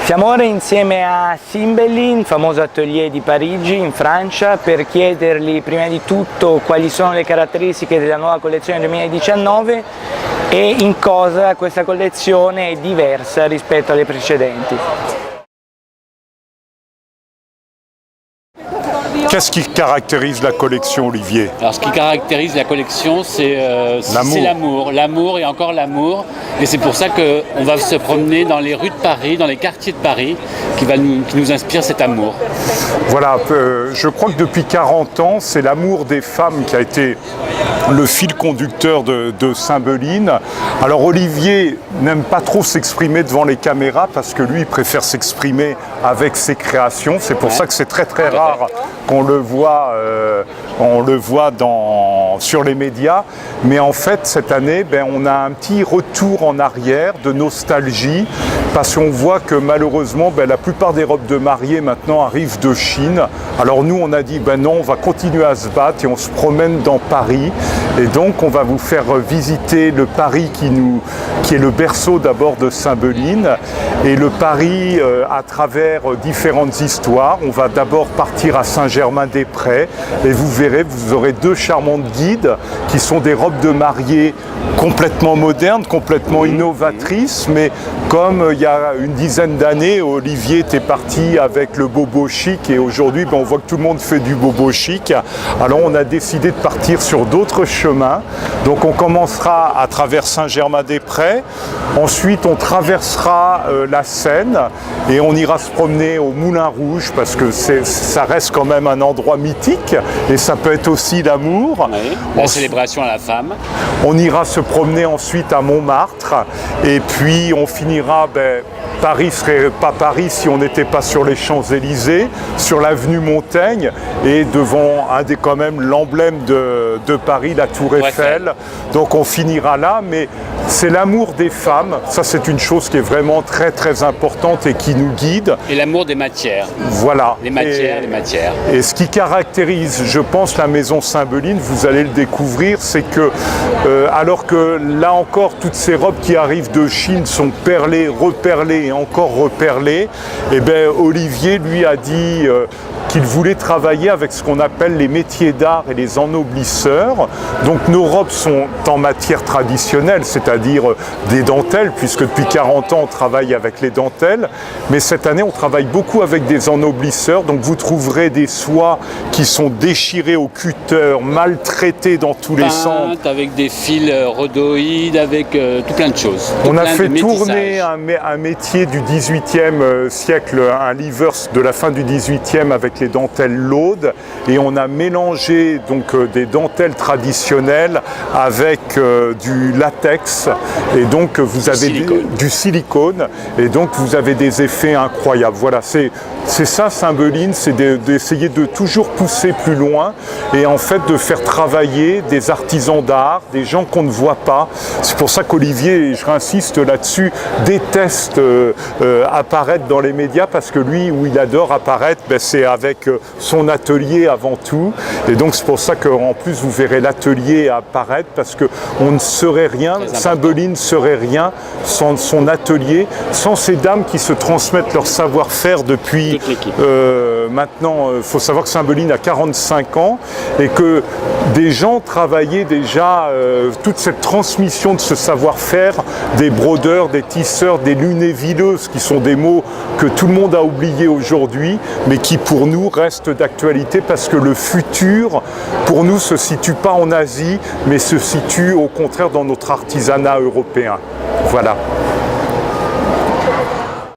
Siamo ora insieme a Cymbeline, famoso atelier di Parigi in Francia, per chiedergli prima di tutto quali sono le caratteristiche della nuova collezione 2019 e in cosa questa collezione è diversa rispetto alle precedenti. Qu'est-ce qui caractérise la collection, Olivier? Alors, ce qui caractérise la collection, c'est l'amour. L'amour et encore l'amour. Et c'est pour ça qu'on va se promener dans les rues de Paris, dans les quartiers de Paris, qui nous inspire cet amour. Voilà, je crois que depuis 40 ans, c'est l'amour des femmes qui a été le fil conducteur de Cymbeline. Alors Olivier n'aime pas trop s'exprimer devant les caméras parce que lui, il préfère s'exprimer avec ses créations. C'est pour ça que c'est très rare qu'on le voit, sur les médias. Mais en fait, cette année, on a un petit retour en arrière de nostalgie parce qu'on voit que malheureusement, la plupart des robes de mariée maintenant arrivent de Chine. Alors nous, on a dit, non, on va continuer à se battre et on se promène dans Paris. Et donc, on va vous faire visiter le Paris qui est le berceau d'abord de Cymbeline. Et le Paris à travers différentes histoires. On va d'abord partir à Saint-Germain-des-Prés et vous verrez, vous aurez deux charmantes guides qui sont des robes de mariée complètement modernes, complètement innovatrices, mais comme il y a une dizaine d'années, Olivier était parti avec le bobo chic et aujourd'hui on voit que tout le monde fait du bobo chic. Alors on a décidé de partir sur d'autres chemins. Donc on commencera à travers Saint-Germain-des-Prés, ensuite on traversera la Seine et on ira se promener au Moulin Rouge parce que ça reste quand même un endroit mythique et ça peut être aussi l'amour. Oui, la célébration à la femme. On ira se promener ensuite à Montmartre et puis on finira, Paris serait pas Paris si on n'était pas sur les Champs-Élysées, sur l'avenue Montaigne et devant quand même l'emblème de Paris, la Tour Eiffel. Donc on finira là, mais c'est l'amour des femmes, ça c'est une chose qui est vraiment très importante et qui nous guide. Et l'amour des matières. Voilà. Les matières. Et ce qui caractérise, je pense, la maison Cymbeline, vous allez le découvrir, c'est que alors que là encore, toutes ces robes qui arrivent de Chine sont perlées, reperlées et encore reperlées, Olivier lui a dit qu'il voulait travailler avec ce qu'on appelle les métiers d'art et les ennoblisseurs. Donc nos robes sont en matière traditionnelle, c'est-à-dire des dentelles, puisque depuis 40 ans on travaille avec les dentelles. Mais cette année on travaille beaucoup avec des ennoblisseurs, donc vous trouverez des soies qui sont déchirées au cutter, maltraitées dans tous les sens. Avec des fils rhodoïdes, avec tout plein de choses. On a fait tourner un métier du 18e siècle, un livers de la fin du 18e avec les dentelles laudes et on a mélangé donc des dentelles traditionnelles avec du latex et donc vous avez du silicone et donc vous avez des effets incroyables. Voilà, c'est ça Cymbeline, c'est d'essayer de toujours pousser plus loin et en fait de faire travailler des artisans d'art, des gens qu'on ne voit pas. C'est pour ça qu'Olivier, et je réinsiste là-dessus, déteste apparaître dans les médias parce que lui, où il adore apparaître, c'est avec son atelier avant tout. Et donc c'est pour ça qu'en plus vous verrez l'atelier apparaître parce qu'on ne serait rien, Cymbeline ne serait rien sans son atelier, sans ces dames qui se transmettent leur savoir-faire depuis maintenant. Il faut savoir que Cymbeline a 45 ans et que des gens travaillaient déjà toute cette transmission de ce savoir-faire, des brodeurs, des tisseurs, des lunévilleuses qui sont des mots que tout le monde a oubliés aujourd'hui mais qui pour nous reste d'actualité parce que le futur pour nous se situe pas en Asie mais se situe au contraire dans notre artisanat européen. Voilà.